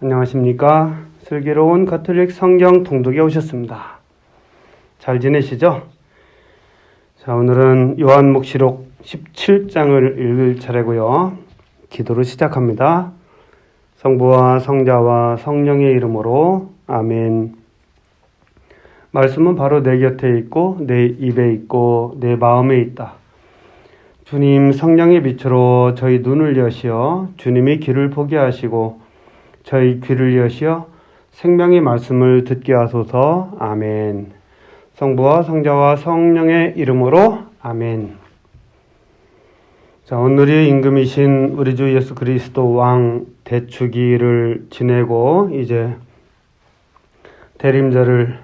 안녕하십니까. 슬기로운 가톨릭 성경 통독에 오셨습니다. 잘 지내시죠? 자, 오늘은 요한묵시록 17장을 읽을 차례고요. 기도로 시작합니다. 성부와 성자와 성령의 이름으로 아멘. 말씀은 바로 내 곁에 있고 내 입에 있고 내 마음에 있다. 주님 성령의 빛으로 저희 눈을 여시어 주님이 길을 보게 하시고 저희 귀를 여시어 생명의 말씀을 듣게 하소서. 아멘. 성부와 성자와 성령의 이름으로 아멘. 자, 오늘이 임금이신 우리 주 예수 그리스도 왕 대축일을 지내고 이제 대림절을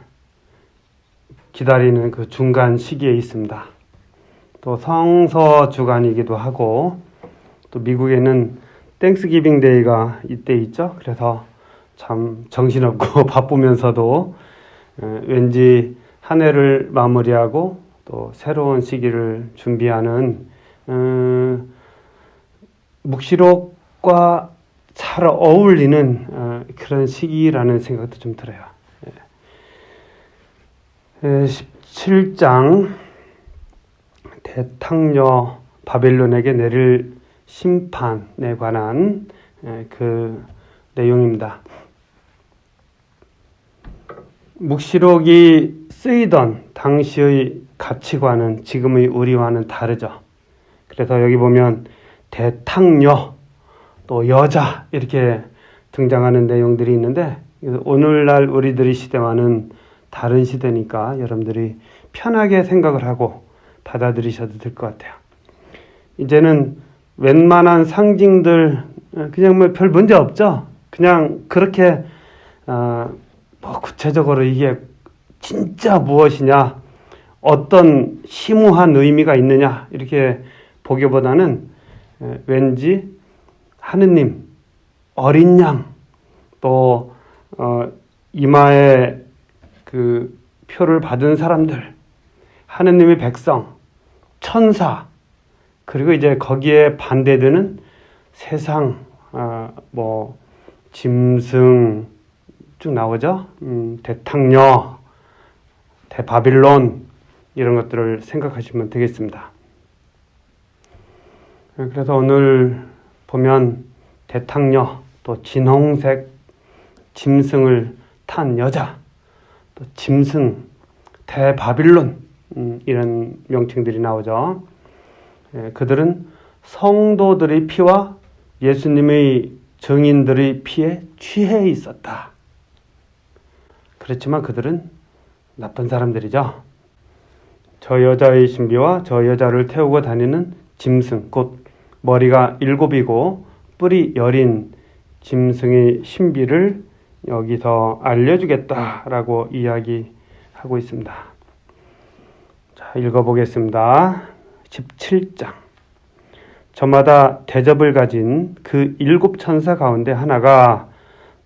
기다리는 그 중간 시기에 있습니다. 또 성서 주간이기도 하고 또 미국에는 땡스기빙 데이가 이때 있죠. 그래서 참 정신없고 바쁘면서도 왠지 한 해를 마무리하고 또 새로운 시기를 준비하는 묵시록과 잘 어울리는 그런 시기라는 생각도 좀 들어요. 17장 대탕녀 바벨론에게 내릴 심판에 관한 그 내용입니다. 묵시록이 쓰이던 당시의 가치관은 지금의 우리와는 다르죠. 그래서 여기 보면 대탕녀, 또 여자 이렇게 등장하는 내용들이 있는데 오늘날 우리들의 시대와는 다른 시대니까 여러분들이 편하게 생각을 하고 받아들이셔도 될 것 같아요. 이제는 웬만한 상징들 그냥 뭐 별 문제 없죠. 그냥 그렇게 뭐 구체적으로 이게 진짜 무엇이냐, 어떤 심오한 의미가 있느냐 이렇게 보기보다는 왠지 하느님, 어린 양, 또 이마에 그 표를 받은 사람들, 하느님의 백성, 천사, 그리고 이제 거기에 반대되는 세상, 뭐 짐승 쭉 나오죠. 대탕녀, 대바빌론 이런 것들을 생각하시면 되겠습니다. 그래서 오늘 보면 대탕녀, 또 진홍색 짐승을 탄 여자, 또 짐승, 대바빌론 이런 명칭들이 나오죠. 그들은 성도들의 피와 예수님의 증인들의 피에 취해 있었다. 그렇지만 그들은 나쁜 사람들이죠. 저 여자의 신비와 저 여자를 태우고 다니는 짐승, 곧 머리가 7이고 뿔이 10인 짐승의 신비를 여기서 알려주겠다라고 이야기하고 있습니다. 자, 읽어보겠습니다. 17장. 저마다 대접을 가진 그 7 천사 가운데 하나가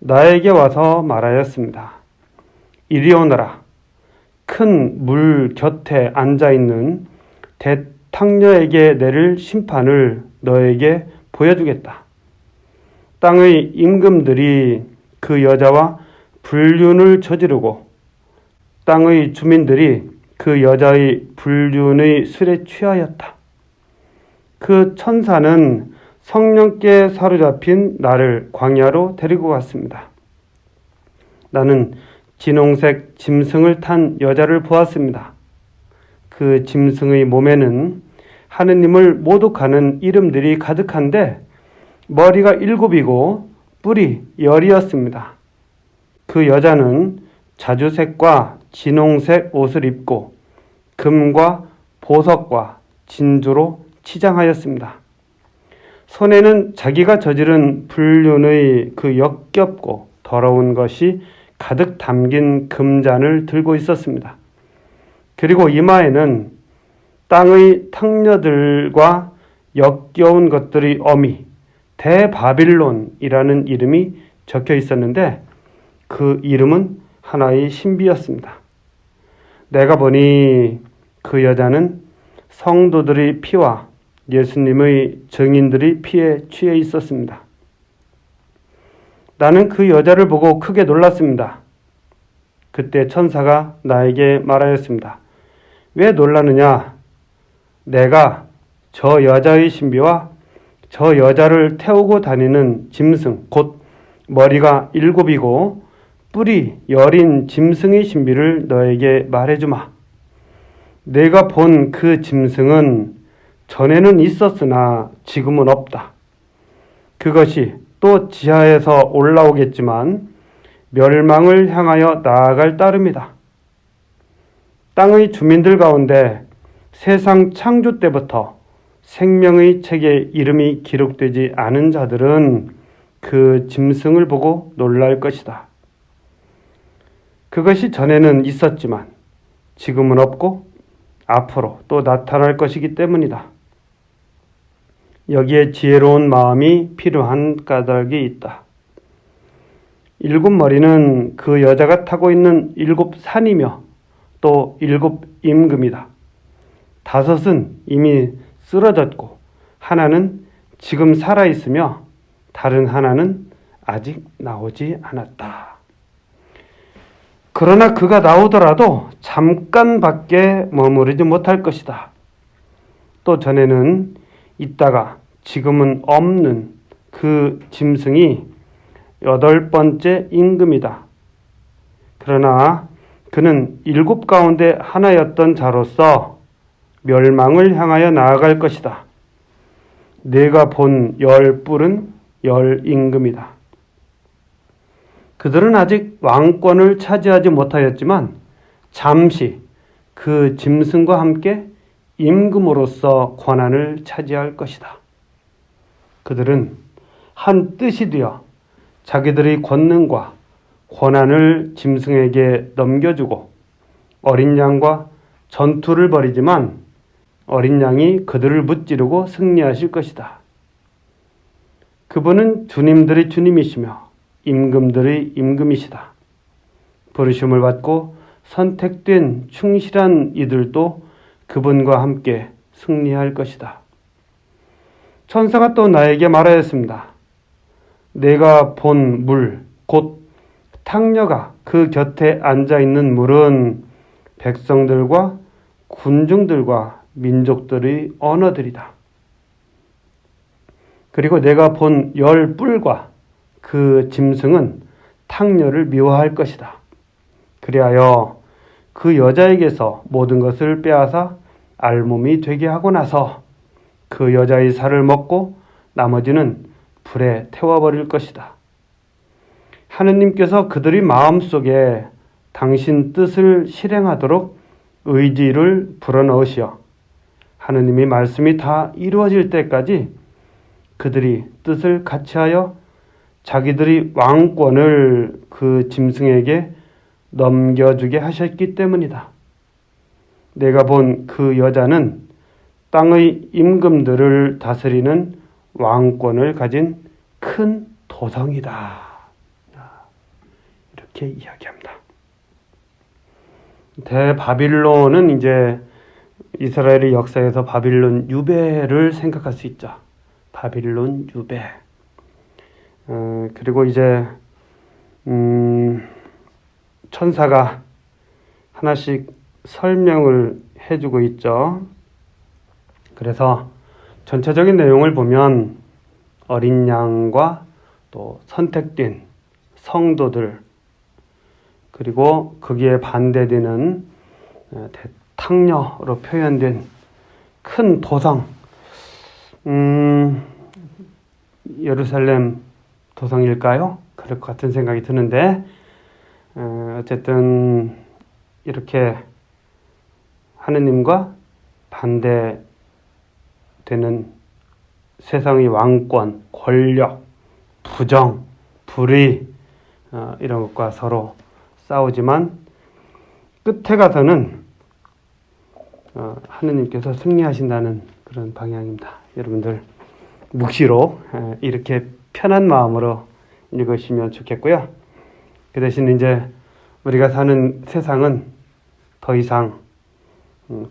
나에게 와서 말하였습니다. 이리 오너라. 큰 물 곁에 앉아있는 대탕녀에게 내릴 심판을 너에게 보여주겠다. 땅의 임금들이 그 여자와 불륜을 저지르고 땅의 주민들이 그 여자의 불륜의 술에 취하였다. 그 천사는 성령께 사로잡힌 나를 광야로 데리고 갔습니다. 나는 진홍색 짐승을 탄 여자를 보았습니다. 그 짐승의 몸에는 하느님을 모독하는 이름들이 가득한데 머리가 7이고 뿔이 10이었습니다. 그 여자는 자주색과 진홍색 옷을 입고 금과 보석과 진주로 치장하였습니다. 손에는 자기가 저지른 불륜의 그 역겹고 더러운 것이 가득 담긴 금잔을 들고 있었습니다. 그리고 이마에는 땅의 탕녀들과 역겨운 것들의 어미 대바빌론이라는 이름이 적혀 있었는데 그 이름은 하나의 신비였습니다. 내가 보니 그 여자는 성도들의 피와 예수님의 증인들의 피에 취해 있었습니다. 나는 그 여자를 보고 크게 놀랐습니다. 그때 천사가 나에게 말하였습니다. 왜 놀라느냐? 내가 저 여자의 신비와 저 여자를 태우고 다니는 짐승, 곧 머리가 7이고 뿔이 10인 짐승의 신비를 너에게 말해주마. 내가 본 그 짐승은 전에는 있었으나 지금은 없다. 그것이 또 지하에서 올라오겠지만 멸망을 향하여 나아갈 따름이다. 땅의 주민들 가운데 세상 창조 때부터 생명의 책에 이름이 기록되지 않은 자들은 그 짐승을 보고 놀랄 것이다. 그것이 전에는 있었지만 지금은 없고 앞으로 또 나타날 것이기 때문이다. 여기에 지혜로운 마음이 필요한 까닭이 있다. 7머리는 그 여자가 타고 있는 7산이며 또 7임금이다. 5은 이미 쓰러졌고 하나는 지금 살아있으며 다른 하나는 아직 나오지 않았다. 그러나 그가 나오더라도 잠깐밖에 머무르지 못할 것이다. 또 전에는 있다가 지금은 없는 그 짐승이 8번째 임금이다. 그러나 그는 7 가운데 하나였던 자로서 멸망을 향하여 나아갈 것이다. 내가 본 10뿔은 10임금이다. 그들은 아직 왕권을 차지하지 못하였지만 잠시 그 짐승과 함께 임금으로서 권한을 차지할 것이다. 그들은 한 뜻이 되어 자기들의 권능과 권한을 짐승에게 넘겨주고 어린 양과 전투를 벌이지만 어린 양이 그들을 무찌르고 승리하실 것이다. 그분은 주님들의 주님이시며 임금들의 임금이시다. 부르심을 받고 선택된 충실한 이들도 그분과 함께 승리할 것이다. 천사가 또 나에게 말하였습니다. 내가 본 물, 곧 탕녀가 그 곁에 앉아있는 물은 백성들과 군중들과 민족들의 언어들이다. 그리고 내가 본 10뿔과 그 짐승은 탕녀를 미워할 것이다. 그리하여 그 여자에게서 모든 것을 빼앗아 알몸이 되게 하고 나서 그 여자의 살을 먹고 나머지는 불에 태워버릴 것이다. 하느님께서 그들의 마음속에 당신 뜻을 실행하도록 의지를 불어넣으시어 하느님의 말씀이 다 이루어질 때까지 그들이 뜻을 같이하여 자기들의 왕권을 그 짐승에게 넘겨주게 하셨기 때문이다. 내가 본 그 여자는 땅의 임금들을 다스리는 왕권을 가진 큰 도성이다. 이렇게 이야기합니다. 대바빌론은 이제 이스라엘의 역사에서 바빌론 유배를 생각할 수 있죠. 바빌론 유배. 그리고 이제 천사가 하나씩 설명을 해주고 있죠. 그래서 전체적인 내용을 보면 어린 양과 또 선택된 성도들 그리고 거기에 반대되는 탕녀로 표현된 큰 도성 예루살렘 도성일까요? 그럴 것 같은 생각이 드는데 어쨌든 이렇게 하느님과 반대되는 세상의 왕권, 권력, 부정, 불의 이런 것과 서로 싸우지만 끝에 가서는 하느님께서 승리하신다는 그런 방향입니다. 여러분들 묵시로 이렇게 편한 마음으로 읽으시면 좋겠고요. 그 대신 이제 우리가 사는 세상은 더 이상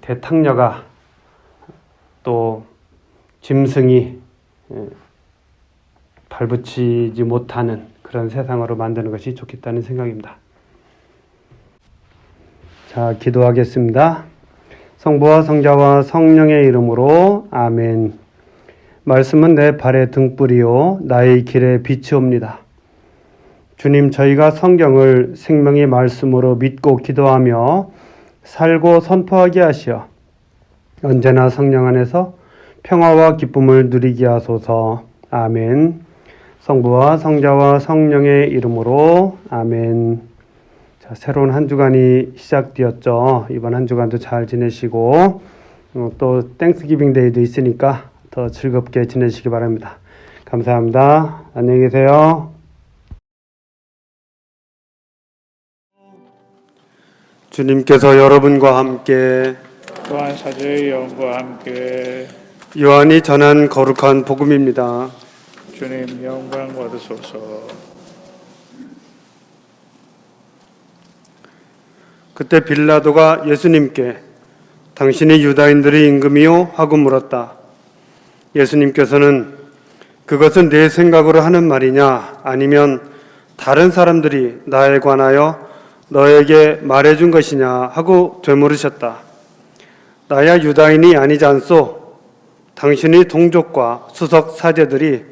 대탕녀가 또 짐승이 발붙이지 못하는 그런 세상으로 만드는 것이 좋겠다는 생각입니다. 자, 기도하겠습니다. 성부와 성자와 성령의 이름으로 아멘. 말씀은 내 발의 등불이요 나의 길의 빛이옵니다. 주님, 저희가 성경을 생명의 말씀으로 믿고 기도하며 살고 선포하게 하시어 언제나 성령 안에서 평화와 기쁨을 누리게 하소서. 아멘. 성부와 성자와 성령의 이름으로 아멘. 자, 새로운 한 주간이 시작되었죠. 이번 한 주간도 잘 지내시고 또 땡스기빙 데이도 있으니까 더 즐겁게 지내시기 바랍니다. 감사합니다. 안녕히 계세요. 주님께서 여러분과 함께 또한 사제의 영과 함께 요한이 전한 거룩한 복음입니다. 주님 영광 받으소서. 그때 빌라도가 예수님께 당신이 유다인들의 임금이요? 하고 물었다. 예수님께서는 그것은 내 생각으로 하는 말이냐 아니면 다른 사람들이 나에 관하여 너에게 말해준 것이냐 하고 되물으셨다. 나야 유다인이 아니지 않소? 당신의 동족과 수석 사제들이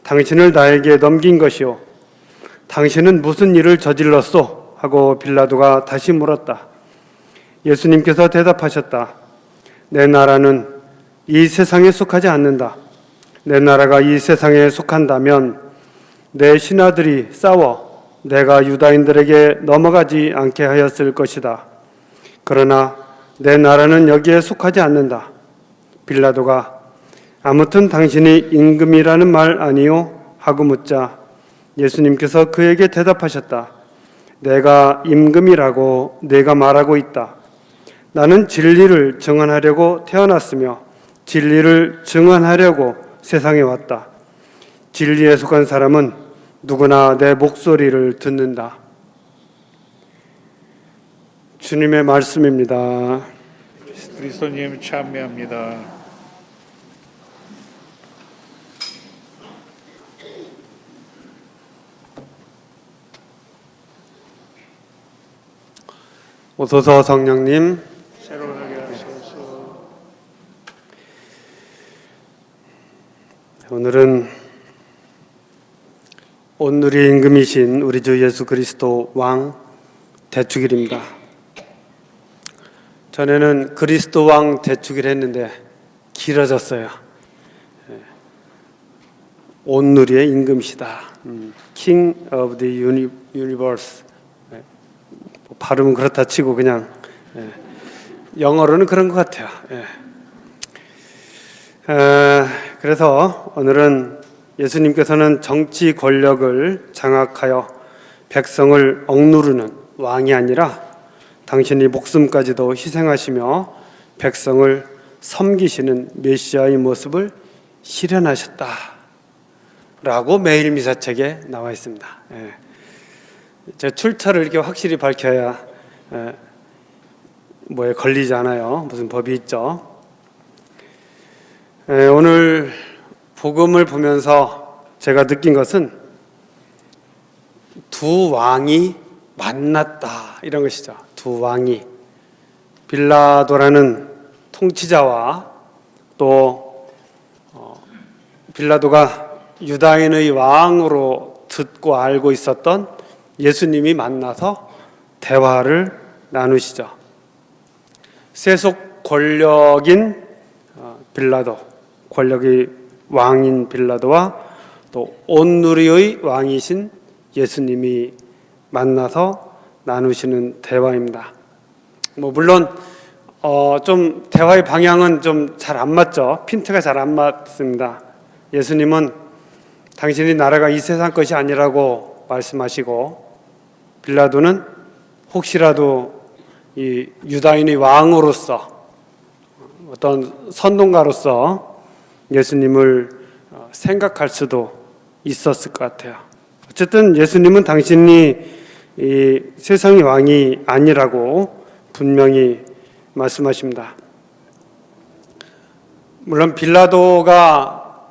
당신을 나에게 넘긴 것이요. 당신은 무슨 일을 저질렀소? 하고 빌라도가 다시 물었다. 예수님께서 대답하셨다. 내 나라는 이 세상에 속하지 않는다. 내 나라가 이 세상에 속한다면 내 신하들이 싸워 내가 유다인들에게 넘어가지 않게 하였을 것이다. 그러나 내 나라는 여기에 속하지 않는다. 빌라도가 아무튼 당신이 임금이라는 말 아니요? 하고 묻자 예수님께서 그에게 대답하셨다. 내가 임금이라고 내가 말하고 있다. 나는 진리를 증언하려고 태어났으며 진리를 증언하려고 세상에 왔다. 진리에 속한 사람은 누구나 내 목소리를 듣는다. 주님의 말씀입니다. 그리스도님 참여합니다. 오소서 성령님. 새로운하게 하소서. 오늘은 온누리 임금이신 우리 주 예수 그리스도 왕 대축일입니다. 전에는 그리스도 왕 대축일 했는데 길어졌어요. 온누리의 임금이시다. King of the Universe. 발음은 그렇다 치고 그냥 영어로는 그런 것 같아요. 그래서 오늘은 예수님께서는 정치 권력을 장악하여 백성을 억누르는 왕이 아니라 당신이 목숨까지도 희생하시며 백성을 섬기시는 메시아의 모습을 실현하셨다라고 매일 미사책에 나와 있습니다. 제 출처를 이렇게 확실히 밝혀야 뭐에 걸리지 않아요. 무슨 법이 있죠. 오늘 복음을 보면서 제가 느낀 것은 두 왕이 만났다 이런 것이죠. 두 왕이 빌라도라는 통치자와 또 빌라도가 유다인의 왕으로 듣고 알고 있었던 예수님이 만나서 대화를 나누시죠. 세속 권력인 빌라도, 권력의 왕인 빌라도와 또 온누리의 왕이신 예수님이 만나서 나누시는 대화입니다. 물론 좀 대화의 방향은 좀 잘 안 맞죠. 핀트가 잘 안 맞습니다. 예수님은 당신이 나라가 이 세상 것이 아니라고 말씀하시고 빌라도는 혹시라도 이 유다인의 왕으로서 어떤 선동가로서 예수님을 생각할 수도 있었을 것 같아요. 어쨌든 예수님은 당신이 이 세상의 왕이 아니라고 분명히 말씀하십니다. 물론 빌라도가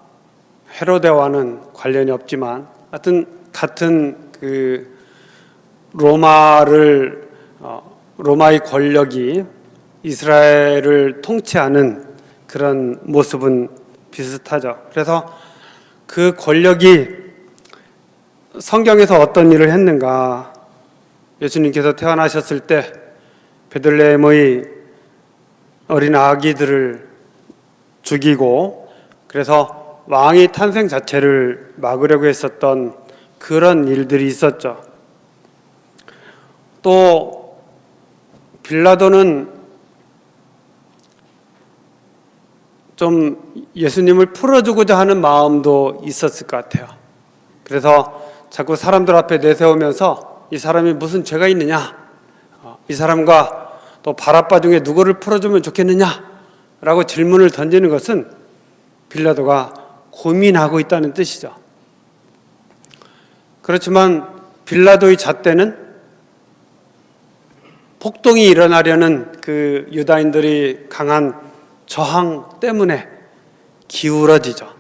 헤로데와는 관련이 없지만 하여튼 같은 그 로마의 권력이 이스라엘을 통치하는 그런 모습은 비슷하죠. 그래서 그 권력이 성경에서 어떤 일을 했는가? 예수님께서 태어나셨을 때 베들레헴의 어린 아기들을 죽이고 그래서 왕의 탄생 자체를 막으려고 했었던 그런 일들이 있었죠. 또 빌라도는 좀 예수님을 풀어주고자 하는 마음도 있었을 것 같아요. 그래서 자꾸 사람들 앞에 내세우면서 이 사람이 무슨 죄가 있느냐, 이 사람과 또 바라빠 중에 누구를 풀어주면 좋겠느냐라고 질문을 던지는 것은 빌라도가 고민하고 있다는 뜻이죠. 그렇지만 빌라도의 잣대는 폭동이 일어나려는 그 유다인들이 강한 저항 때문에 기울어지죠.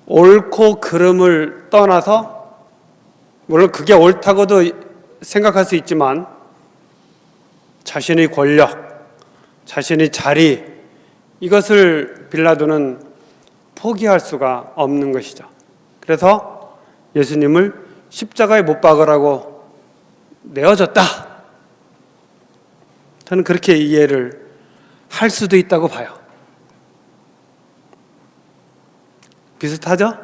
옳고 그름을 떠나서 물론 그게 옳다고도 생각할 수 있지만 자신의 권력, 자신의 자리 이것을 빌라도는 포기할 수가 없는 것이죠. 그래서 예수님을 십자가에 못 박으라고 내어줬다. 저는 그렇게 이해를 할 수도 있다고 봐요. 비슷하죠?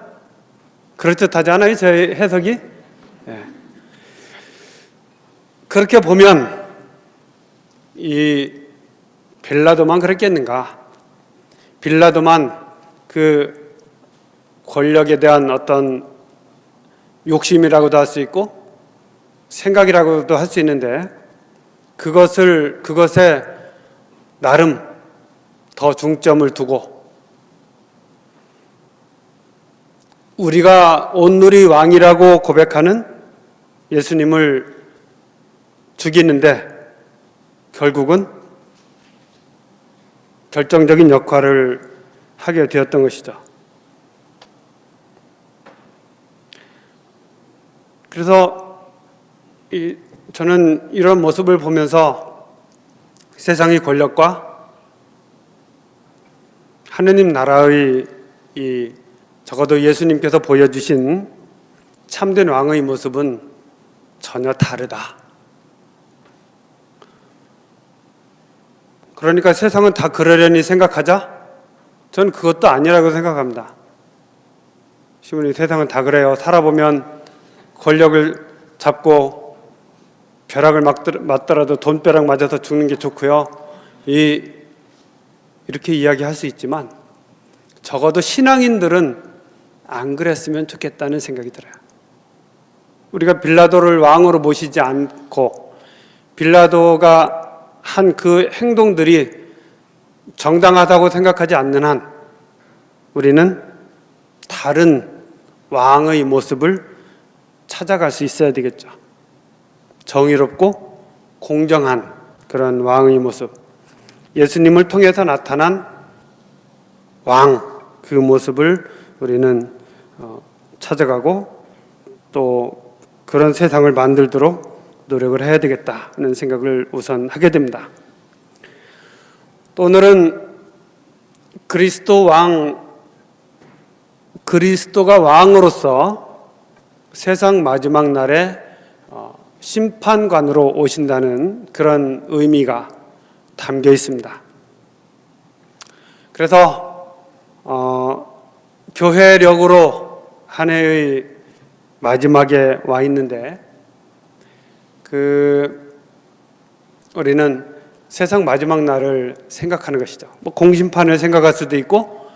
그럴듯하지 않아요? 제 해석이? 네. 그렇게 보면 이 빌라도만 그랬겠는가? 빌라도만 그 권력에 대한 어떤 욕심이라고도 할 수 있고 생각이라고도 할 수 있는데 그것에 나름 더 중점을 두고 우리가 온누리 왕이라고 고백하는 예수님을 죽이는데 결국은 결정적인 역할을 하게 되었던 것이죠. 그래서 저는 이런 모습을 보면서 세상의 권력과 하느님 나라의 적어도 예수님께서 보여주신 참된 왕의 모습은 전혀 다르다. 그러니까 세상은 다 그러려니 생각하자? 저는 그것도 아니라고 생각합니다. 시몬이 세상은 다 그래요. 살아보면 권력을 잡고 벼락을 맞더라도 돈벼락 맞아서 죽는 게 좋고요. 이렇게 이야기할 수 있지만 적어도 신앙인들은 안 그랬으면 좋겠다는 생각이 들어요. 우리가 빌라도를 왕으로 모시지 않고 빌라도가 한 그 행동들이 정당하다고 생각하지 않는 한 우리는 다른 왕의 모습을 찾아갈 수 있어야 되겠죠. 정의롭고 공정한 그런 왕의 모습, 예수님을 통해서 나타난 왕, 그 모습을 우리는 찾아가고 또 그런 세상을 만들도록 노력을 해야 되겠다는 생각을 우선 하게 됩니다. 또 오늘은 그리스도가 왕으로서 세상 마지막 날에 심판관으로 오신다는 그런 의미가 담겨 있습니다. 그래서 교회력으로 한 해의 마지막에 와 있는데 우리는 세상 마지막 날을 생각하는 것이죠. 공심판을 생각할 수도 있고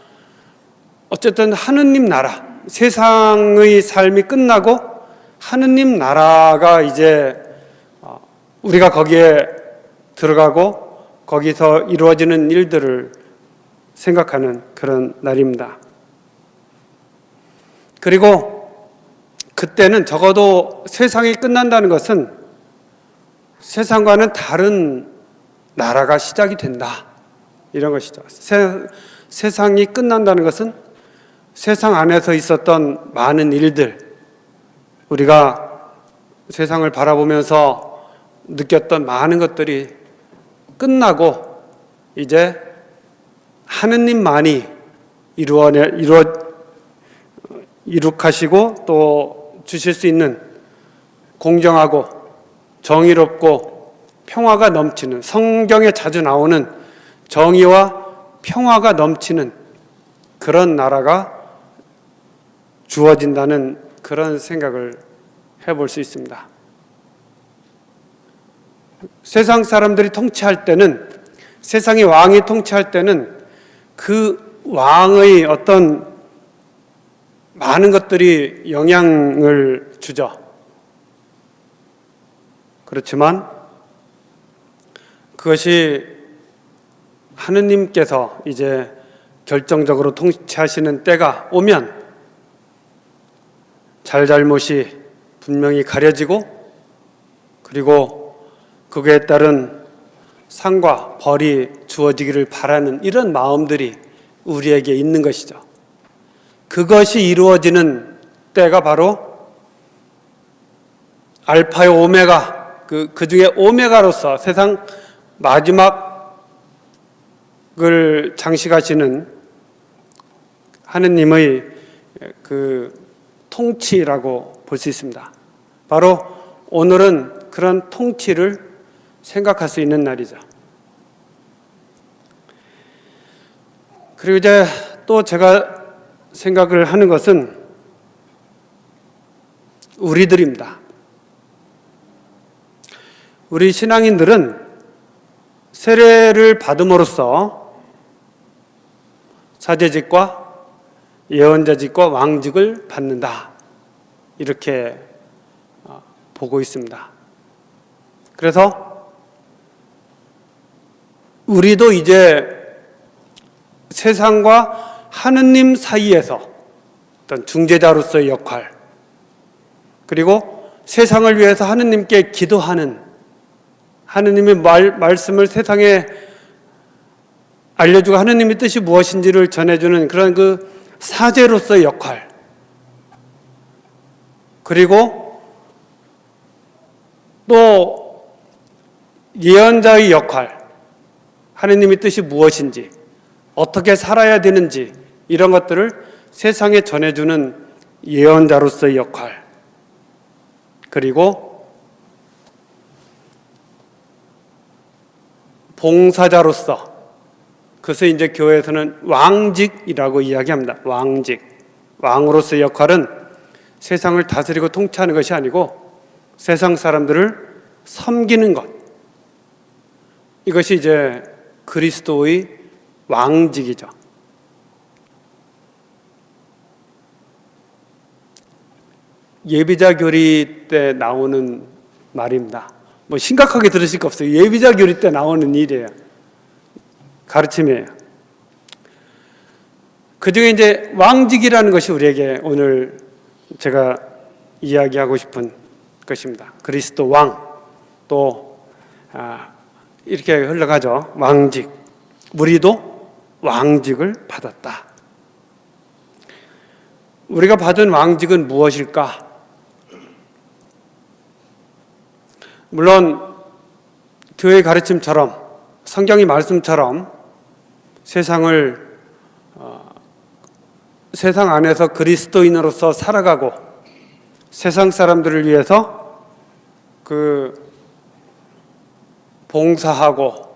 어쨌든 하느님 나라, 세상의 삶이 끝나고 하느님 나라가 이제 우리가 거기에 들어가고 거기서 이루어지는 일들을 생각하는 그런 날입니다. 그리고 그때는 적어도 세상이 끝난다는 것은 세상과는 다른 나라가 시작이 된다. 이런 것이죠. 세상이 끝난다는 것은 세상 안에서 있었던 많은 일들, 우리가 세상을 바라보면서 느꼈던 많은 것들이 끝나고 이제 하느님만이 이룩하시고 또 주실 수 있는 공정하고 정의롭고 평화가 넘치는, 성경에 자주 나오는 정의와 평화가 넘치는 그런 나라가 주어진다는 그런 생각을 해볼 수 있습니다. 세상 사람들이 통치할 때는, 세상의 왕이 통치할 때는 그 왕의 어떤 많은 것들이 영향을 주죠. 그렇지만 그것이 하느님께서 이제 결정적으로 통치하시는 때가 오면 잘잘못이 분명히 가려지고, 그리고 그거에 따른 상과 벌이 주어지기를 바라는 이런 마음들이 우리에게 있는 것이죠. 그것이 이루어지는 때가 바로 알파요 오메가, 그 중에 오메가로서 세상 마지막을 장식하시는 하느님의 그 통치라고 볼 수 있습니다. 바로 오늘은 그런 통치를 생각할 수 있는 날이죠. 그리고 이제 또 제가 생각을 하는 것은 우리들입니다. 우리 신앙인들은 세례를 받음으로써 사제직과 예언자직과 왕직을 받는다, 이렇게 보고 있습니다. 그래서 우리도 이제 세상과 하느님 사이에서 어떤 중재자로서의 역할, 그리고 세상을 위해서 하느님께 기도하는, 하느님의 말씀을 세상에 알려주고 하느님의 뜻이 무엇인지를 전해주는 그런 그 사제로서의 역할, 그리고 또 예언자의 역할, 하느님의 뜻이 무엇인지, 어떻게 살아야 되는지, 이런 것들을 세상에 전해주는 예언자로서의 역할, 그리고 봉사자로서, 그것을 이제 교회에서는 왕직이라고 이야기합니다. 왕직. 왕으로서의 역할은 세상을 다스리고 통치하는 것이 아니고 세상 사람들을 섬기는 것. 이것이 이제 그리스도의 왕직이죠. 예비자 교리 때 나오는 말입니다. 뭐 심각하게 들으실 거 없어요. 예비자 교리 때 나오는 일이에요. 가르침이에요. 그 중에 이제 왕직이라는 것이 우리에게 오늘 제가 이야기하고 싶은 것입니다. 그리스도 왕, 또 이렇게 흘러가죠. 왕직. 우리도 왕직을 받았다. 우리가 받은 왕직은 무엇일까? 물론 교회의 가르침처럼, 성경의 말씀처럼 세상 안에서 그리스도인으로서 살아가고 세상 사람들을 위해서 봉사하고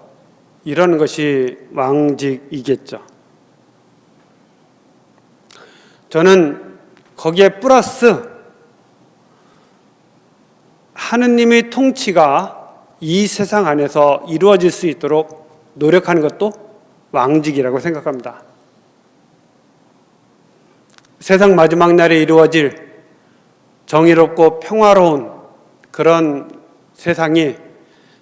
이런 것이 왕직이겠죠. 저는 거기에 플러스 하느님의 통치가 이 세상 안에서 이루어질 수 있도록 노력하는 것도 왕직이라고 생각합니다. 세상 마지막 날에 이루어질 정의롭고 평화로운 그런 세상이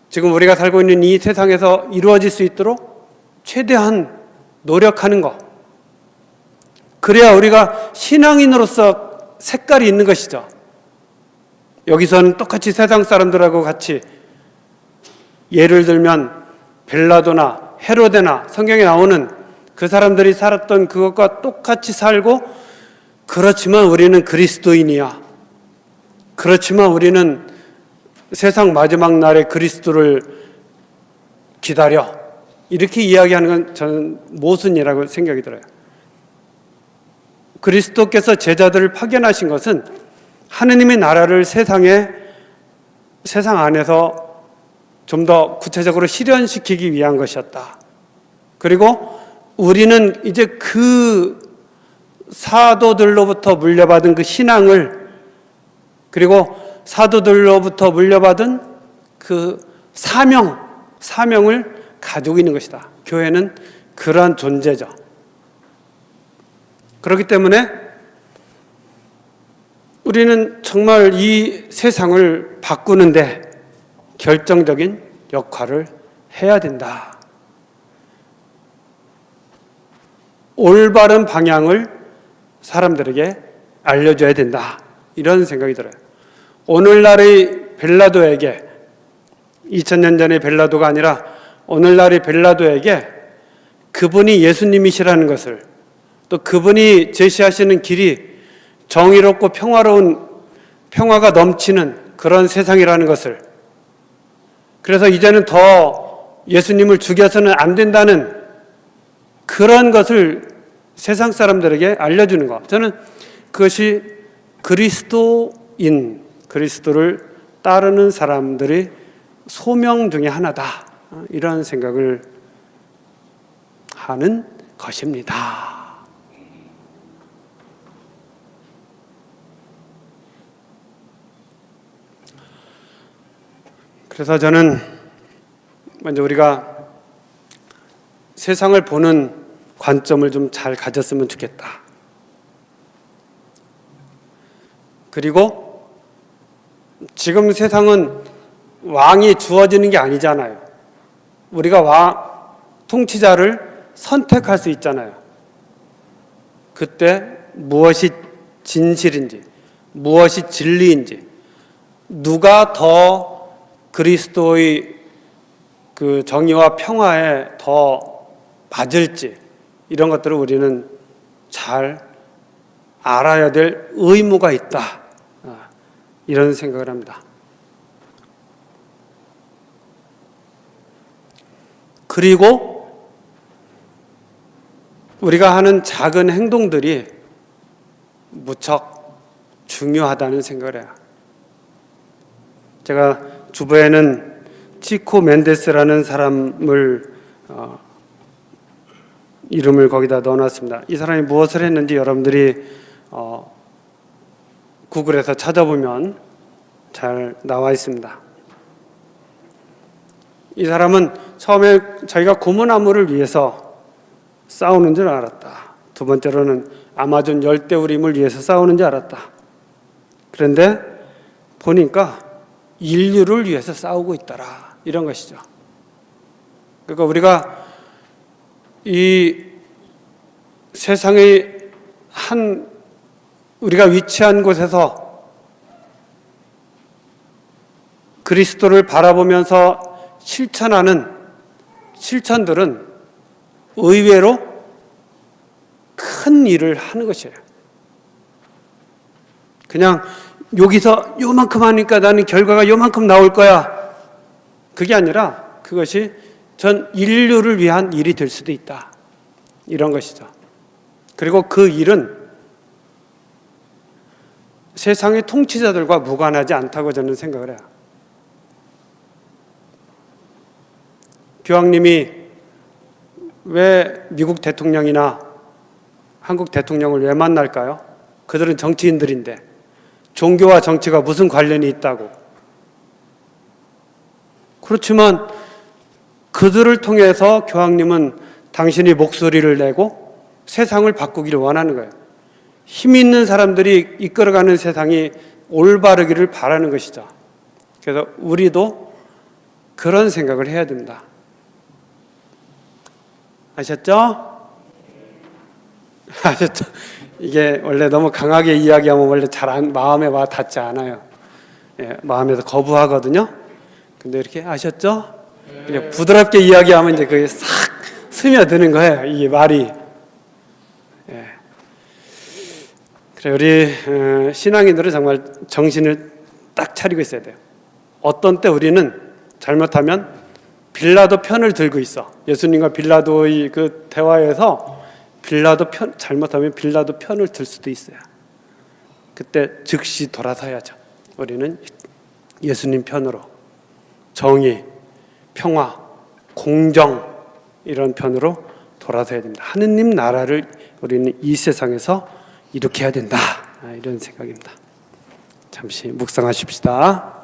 지금 우리가 살고 있는 이 세상에서 이루어질 수 있도록 최대한 노력하는 것. 그래야 우리가 신앙인으로서 색깔이 있는 것이죠. 여기서는 똑같이 세상 사람들하고 같이, 예를 들면 벨라도나 헤로데나 성경에 나오는 그 사람들이 살았던 그것과 똑같이 살고 그렇지만 우리는 그리스도인이야. 그렇지만 우리는 세상 마지막 날에 그리스도를 기다려. 이렇게 이야기하는 건 저는 모순이라고 생각이 들어요. 그리스도께서 제자들을 파견하신 것은 하느님의 나라를 세상 안에서 좀 더 구체적으로 실현시키기 위한 것이었다. 그리고 우리는 이제 그 사도들로부터 물려받은 그 신앙을, 그리고 사도들로부터 물려받은 그 사명을 가지고 있는 것이다. 교회는 그러한 존재죠. 그렇기 때문에 우리는 정말 이 세상을 바꾸는데 결정적인 역할을 해야 된다. 올바른 방향을 사람들에게 알려줘야 된다. 이런 생각이 들어요. 오늘날의 벨라도에게, 2000년 전의 벨라도가 아니라 오늘날의 벨라도에게 그분이 예수님이시라는 것을, 또 그분이 제시하시는 길이 정의롭고 평화로운, 평화가 넘치는 그런 세상이라는 것을, 그래서 이제는 더 예수님을 죽여서는 안 된다는 그런 것을 세상 사람들에게 알려주는 것, 저는 그것이 그리스도인, 그리스도를 따르는 사람들의 소명 중에 하나다, 이런 생각을 하는 것입니다. 그래서 저는 먼저 우리가 세상을 보는 관점을 좀 잘 가졌으면 좋겠다. 그리고 지금 세상은 왕이 주어지는 게 아니잖아요. 우리가 통치자를 선택할 수 있잖아요. 그때 무엇이 진실인지, 무엇이 진리인지, 누가 더 그리스도의 그 정의와 평화에 더 맞을지, 이런 것들을 우리는 잘 알아야 될 의무가 있다, 이런 생각을 합니다. 그리고 우리가 하는 작은 행동들이 무척 중요하다는 생각을 해요. 제가 주보에는 치코 멘데스라는 사람을 이름을 거기다 넣어놨습니다. 이 사람이 무엇을 했는지 여러분들이 구글에서 찾아보면 잘 나와 있습니다. 이 사람은 처음에 자기가 고무나무를 위해서 싸우는 줄 알았다. 두 번째로는 아마존 열대우림을 위해서 싸우는 줄 알았다. 그런데 보니까 인류를 위해서 싸우고 있더라, 이런 것이죠. 그러니까 우리가 이 세상의 우리가 위치한 곳에서 그리스도를 바라보면서 실천하는 실천들은 의외로 큰 일을 하는 것이에요. 그냥 여기서 요만큼 하니까 나는 결과가 요만큼 나올 거야, 그게 아니라 그것이 전 인류를 위한 일이 될 수도 있다, 이런 것이죠. 그리고 그 일은 세상의 통치자들과 무관하지 않다고 저는 생각을 해요. 교황님이 왜 미국 대통령이나 한국 대통령을 왜 만날까요? 그들은 정치인들인데 종교와 정치가 무슨 관련이 있다고. 그렇지만 그들을 통해서 교황님은 당신이 목소리를 내고 세상을 바꾸기를 원하는 거예요. 힘 있는 사람들이 이끌어가는 세상이 올바르기를 바라는 것이죠. 그래서 우리도 그런 생각을 해야 됩니다. 아셨죠? 아셨죠? 이게 원래 너무 강하게 이야기하면 원래 마음에 와 닿지 않아요. 예, 마음에서 거부하거든요. 근데 이렇게 아셨죠? 이렇게 부드럽게 이야기하면 이제 그게 싹 스며드는 거예요, 이게 말이. 예. 그래, 우리 신앙인들은 정말 정신을 딱 차리고 있어야 돼요. 어떤 때 우리는 잘못하면 빌라도 편을 들고 있어. 예수님과 빌라도의 그 대화에서 잘못하면 빌라도 편을 들 수도 있어요. 그때 즉시 돌아서야죠. 우리는 예수님 편으로 정의, 평화, 공정 이런 편으로 돌아서야 됩니다. 하느님 나라를 우리는 이 세상에서 일으켜야 된다. 이런 생각입니다. 잠시 묵상하십시다.